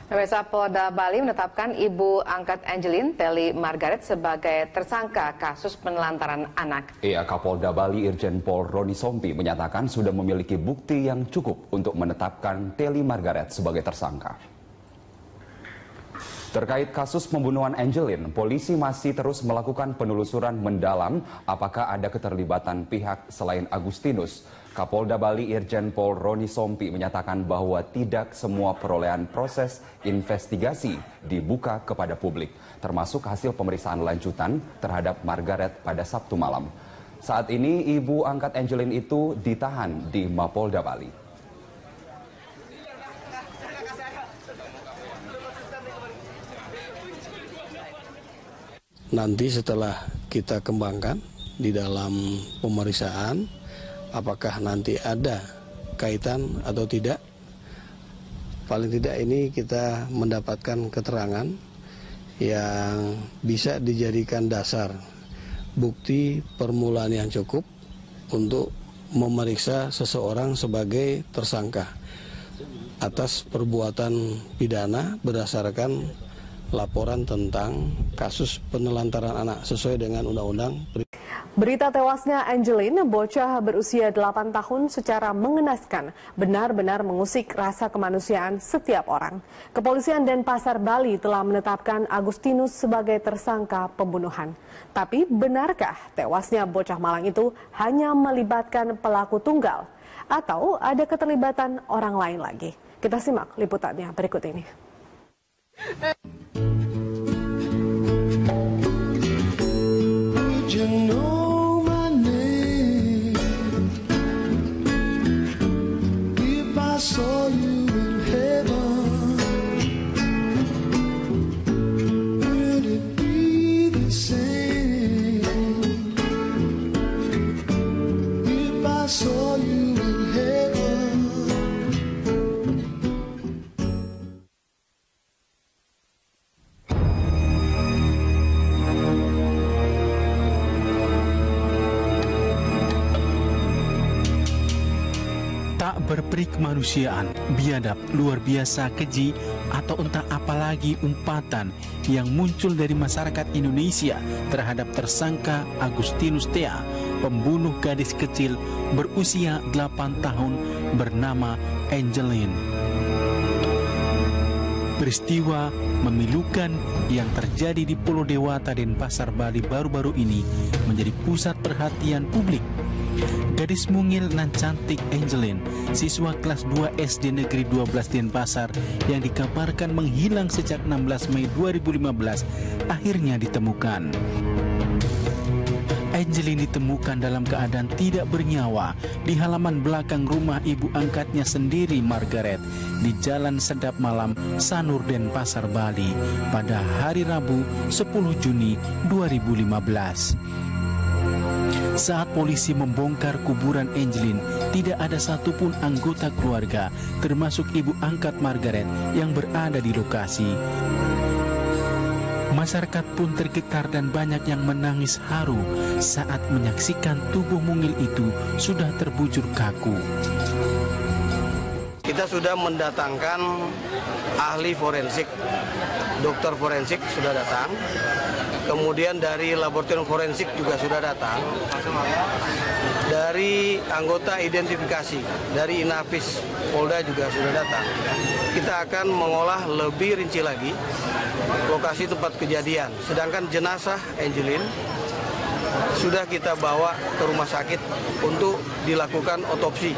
Pemirsa, Polda Bali menetapkan ibu angkat Angelin, Telly Margaret, sebagai tersangka kasus penelantaran anak. Kapolda Bali Irjen Pol Roni Sompi menyatakan sudah memiliki bukti yang cukup untuk menetapkan Telly Margaret sebagai tersangka. Terkait kasus pembunuhan Angelin, polisi masih terus melakukan penelusuran mendalam apakah ada keterlibatan pihak selain Agustinus. Kapolda Bali Irjen Pol Roni Sompi menyatakan bahwa tidak semua perolehan proses investigasi dibuka kepada publik, termasuk hasil pemeriksaan lanjutan terhadap Margaret pada Sabtu malam. Saat ini ibu angkat Angelin itu ditahan di Mapolda Bali. Nanti setelah kita kembangkan di dalam pemeriksaan, apakah nanti ada kaitan atau tidak. Paling tidak ini kita mendapatkan keterangan yang bisa dijadikan dasar bukti permulaan yang cukup untuk memeriksa seseorang sebagai tersangka atas perbuatan pidana berdasarkan laporan tentang kasus penelantaran anak sesuai dengan undang-undang. Berita tewasnya Angelin, bocah berusia 8 tahun, secara mengenaskan benar-benar mengusik rasa kemanusiaan setiap orang. Kepolisian Denpasar Bali telah menetapkan Agustinus sebagai tersangka pembunuhan. Tapi benarkah tewasnya bocah malang itu hanya melibatkan pelaku tunggal atau ada keterlibatan orang lain lagi? Kita simak liputannya berikut ini. Berperi kemanusiaan, biadab, luar biasa, keji, atau entah apalagi umpatan yang muncul dari masyarakat Indonesia terhadap tersangka Agustinus Thea, pembunuh gadis kecil berusia 8 tahun bernama Angelin. Peristiwa memilukan yang terjadi di Pulau Dewata, Denpasar, Bali baru-baru ini menjadi pusat perhatian publik. Gadis mungil nan cantik Angelin, siswa kelas 2 SD Negeri 12 Denpasar yang dikabarkan menghilang sejak 16 Mei 2015, akhirnya ditemukan. Angelin ditemukan dalam keadaan tidak bernyawa di halaman belakang rumah ibu angkatnya sendiri, Margaret, di Jalan Sedap Malam, Sanur, Denpasar, Bali pada hari Rabu 10 Juni 2015. Saat polisi membongkar kuburan Angelin, tidak ada satupun anggota keluarga, termasuk ibu angkat Margaret, yang berada di lokasi. Masyarakat pun tergetar dan banyak yang menangis haru saat menyaksikan tubuh mungil itu sudah terbujur kaku. Kita sudah mendatangkan ahli forensik, dokter forensik sudah datang. Kemudian dari laboratorium forensik juga sudah datang. Dari anggota identifikasi, dari Inafis Polda juga sudah datang. Kita akan mengolah lebih rinci lagi lokasi tempat kejadian. Sedangkan jenazah Angelin sudah kita bawa ke rumah sakit untuk dilakukan otopsi.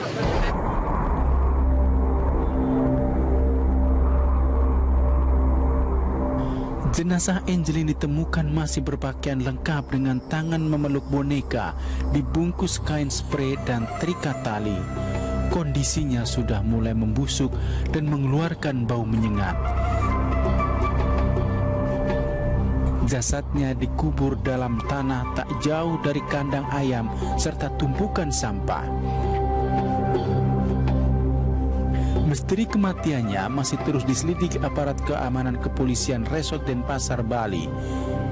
Jenazah Angelin ditemukan masih berpakaian lengkap dengan tangan memeluk boneka, dibungkus kain spray dan terikat tali. Kondisinya sudah mulai membusuk dan mengeluarkan bau menyengat. Jasadnya dikubur dalam tanah tak jauh dari kandang ayam serta tumpukan sampah. Misteri kematiannya masih terus diselidiki aparat keamanan kepolisian Resort Denpasar, Bali.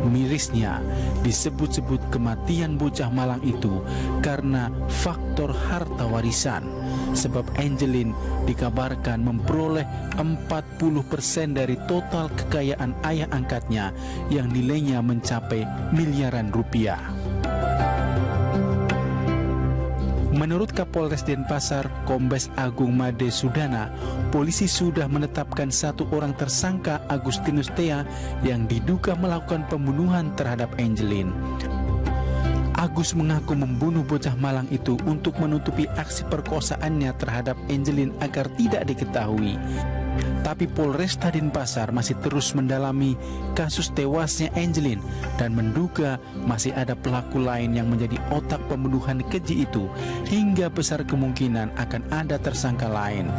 Mirisnya, disebut-sebut kematian bocah malang itu karena faktor harta warisan. sebab Angeline dikabarkan memperoleh 40% dari total kekayaan ayah angkatnya yang nilainya mencapai miliaran rupiah. Menurut Kapolres Denpasar, Kombes Agung Made Sudana, polisi sudah menetapkan satu orang tersangka, Agustinus Thea, yang diduga melakukan pembunuhan terhadap Angeline. Agus mengaku membunuh bocah malang itu untuk menutupi aksi perkosaannya terhadap Angeline agar tidak diketahui. Tapi Polresta Denpasar masih terus mendalami kasus tewasnya Angeline dan menduga masih ada pelaku lain yang menjadi otak pembunuhan keji itu, hingga besar kemungkinan akan ada tersangka lain.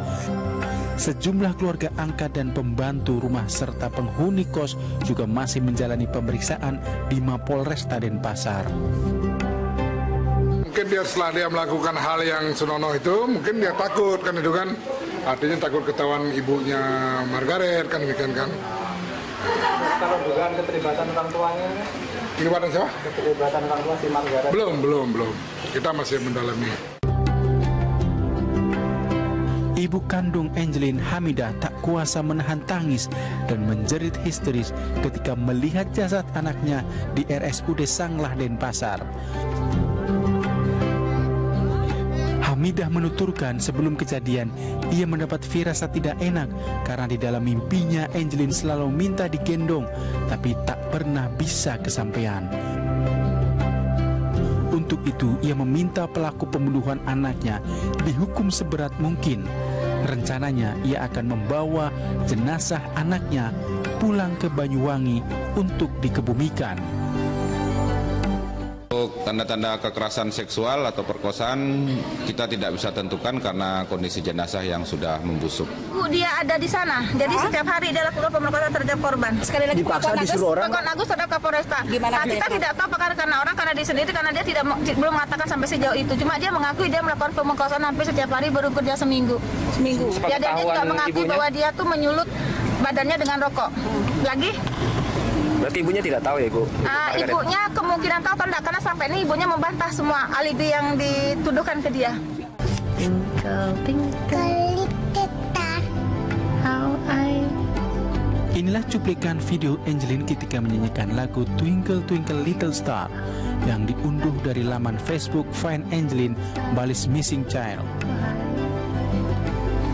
Sejumlah keluarga angkat dan pembantu rumah serta penghuni kos juga masih menjalani pemeriksaan di Mapolresta Denpasar. Mungkin dia setelah dia melakukan hal yang senonoh itu, mungkin dia takut kan, itu kan artinya takut ketahuan ibunya Margaret kan, demikian kan. Kalau dugaan keterlibatan orang tuanya? Keterlibatan siapa? Keterlibatan orang tua si Margaret. Belum. Kita masih mendalami. Ibu kandung Angeline, Hamidah, tak kuasa menahan tangis dan menjerit histeris ketika melihat jasad anaknya di RSUD Sanglah Denpasar. Hamidah menuturkan sebelum kejadian ia mendapat firasat tidak enak karena di dalam mimpinya Angeline selalu minta digendong tapi tak pernah bisa kesampaian. Untuk itu ia meminta pelaku pembunuhan anaknya dihukum seberat mungkin. Rencananya ia akan membawa jenazah anaknya pulang ke Banyuwangi untuk dikebumikan. Untuk tanda-tanda kekerasan seksual atau perkosaan kita tidak bisa tentukan karena kondisi jenazah yang sudah membusuk. Dia ada di sana, jadi setiap hari dia lakukan pemerkosaan terhadap korban. Sekali lagi dipaksa disuruh orang. Pengakuan Agus terhadap Kapolresta. Nah, kita tidak tahu apakah karena dia sendiri, karena dia belum mengatakan sampai sejauh itu. Cuma dia mengakui dia melakukan pemerkosaan hampir setiap hari, baru kerja seminggu. Ya, dia juga mengakui bahwa dia tuh menyulut badannya dengan rokok. Lagi? Berarti ibunya tidak tahu ya, Ibu? Ibunya kemungkinan tahu, karena sampai ini ibunya membantah semua alibi yang dituduhkan ke dia. Twinkle, twinkle, little star, how I... Inilah cuplikan video Angeline ketika menyanyikan lagu Twinkle Twinkle Little Star yang diunduh dari laman Facebook Find Angeline Bali's Missing Child.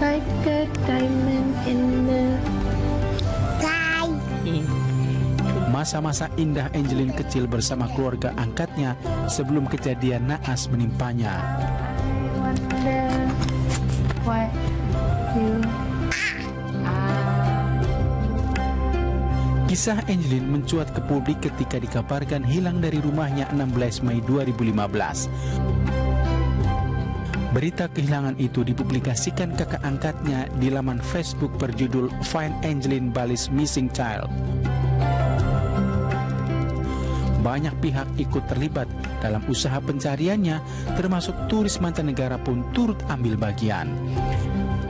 Like a diamond in the sky. Masa-masa indah Angeline kecil bersama keluarga angkatnya sebelum kejadian naas menimpanya. Kisah Angeline mencuat ke publik ketika dikabarkan hilang dari rumahnya 16 Mei 2015. Berita kehilangan itu dipublikasikan kakak angkatnya di laman Facebook berjudul Find Angeline Bali's Missing Child. Banyak pihak ikut terlibat dalam usaha pencariannya, termasuk turis mancanegara pun turut ambil bagian.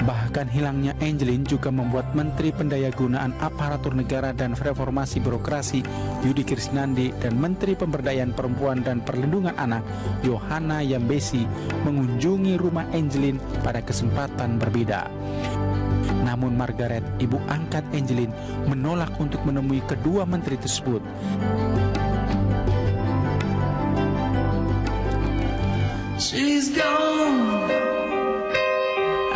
Bahkan hilangnya Angeline juga membuat Menteri Pendayagunaan Aparatur Negara dan Reformasi Birokrasi Yudi Krisnandi dan Menteri Pemberdayaan Perempuan dan Perlindungan Anak Yohana Yambesi mengunjungi rumah Angeline pada kesempatan berbeda. Namun Margaret, ibu angkat Angeline, menolak untuk menemui kedua menteri tersebut. She's gone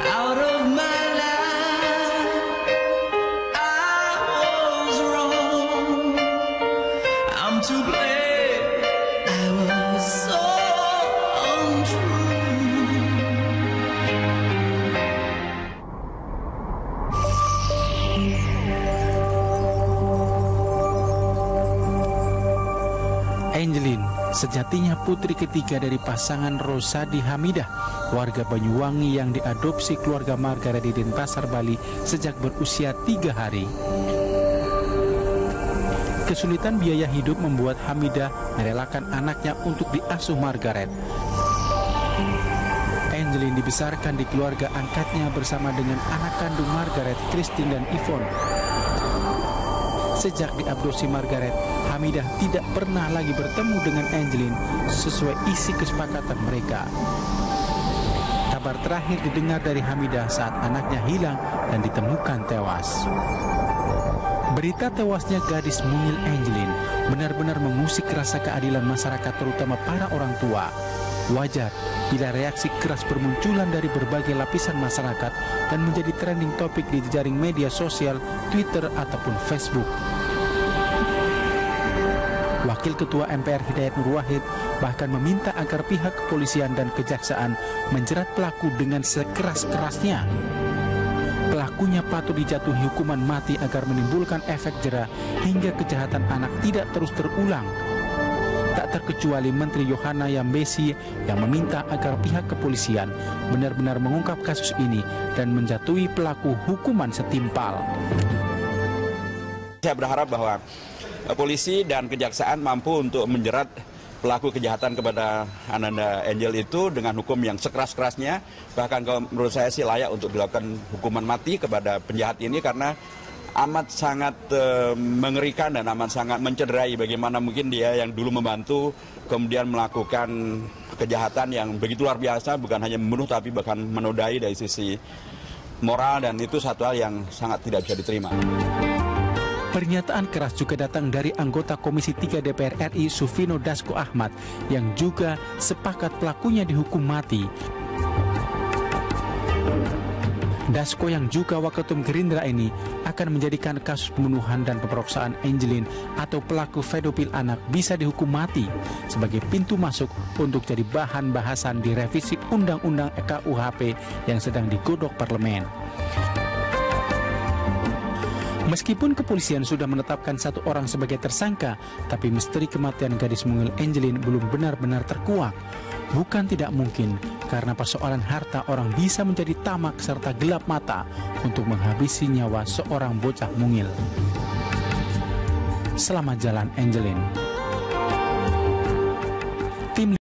out of my life. I was wrong. I'm to blame. I was so untrue. Angeline sejatinya putri ketiga dari pasangan Rosadi Hamidah, warga Banyuwangi yang diadopsi keluarga Margaret di Denpasar, Bali sejak berusia 3 hari. Kesulitan biaya hidup membuat Hamidah merelakan anaknya untuk diasuh Margaret. Angeline dibesarkan di keluarga angkatnya bersama dengan anak kandung Margaret, Christine dan Yvonne. Sejak diadopsi Margaret, Hamidah tidak pernah lagi bertemu dengan Angeline sesuai isi kesepakatan mereka. kabar terakhir didengar dari Hamidah saat anaknya hilang dan ditemukan tewas. Berita tewasnya gadis mungil Angelin benar-benar mengusik rasa keadilan masyarakat, terutama para orang tua. Wajar bila reaksi keras bermunculan dari berbagai lapisan masyarakat dan menjadi trending topik di jejaring media sosial, Twitter ataupun Facebook. Wakil Ketua MPR Hidayat Nur Wahid bahkan meminta agar pihak kepolisian dan kejaksaan menjerat pelaku dengan sekeras-kerasnya. Pelakunya patut dijatuhi hukuman mati agar menimbulkan efek jera hingga kejahatan anak tidak terus terulang. Tak terkecuali Menteri Yohana Yambesi yang meminta agar pihak kepolisian benar-benar mengungkap kasus ini dan menjatuhi pelaku hukuman setimpal. Saya berharap bahwa polisi dan kejaksaan mampu untuk menjerat pelaku kejahatan kepada Ananda Angel itu dengan hukum yang sekeras-kerasnya. Bahkan kalau menurut saya sih layak untuk dilakukan hukuman mati kepada penjahat ini, karena amat sangat mengerikan dan amat sangat mencederai bagaimana mungkin dia yang dulu membantu kemudian melakukan kejahatan yang begitu luar biasa, bukan hanya membunuh tapi bahkan menodai dari sisi moral, dan itu satu hal yang sangat tidak bisa diterima. Pernyataan keras juga datang dari anggota Komisi 3 DPR RI Sufino Dasko Ahmad yang juga sepakat pelakunya dihukum mati. Dasko yang juga Waketum Gerindra ini akan menjadikan kasus pembunuhan dan pemerkosaan Angelin atau pelaku pedofil anak bisa dihukum mati sebagai pintu masuk untuk jadi bahan bahasan di revisi Undang-Undang KUHP yang sedang digodok parlemen. Meskipun kepolisian sudah menetapkan satu orang sebagai tersangka, tapi misteri kematian gadis mungil Angelin belum benar-benar terkuak. Bukan tidak mungkin, karena persoalan harta orang bisa menjadi tamak serta gelap mata untuk menghabisi nyawa seorang bocah mungil. Selamat jalan Angelin.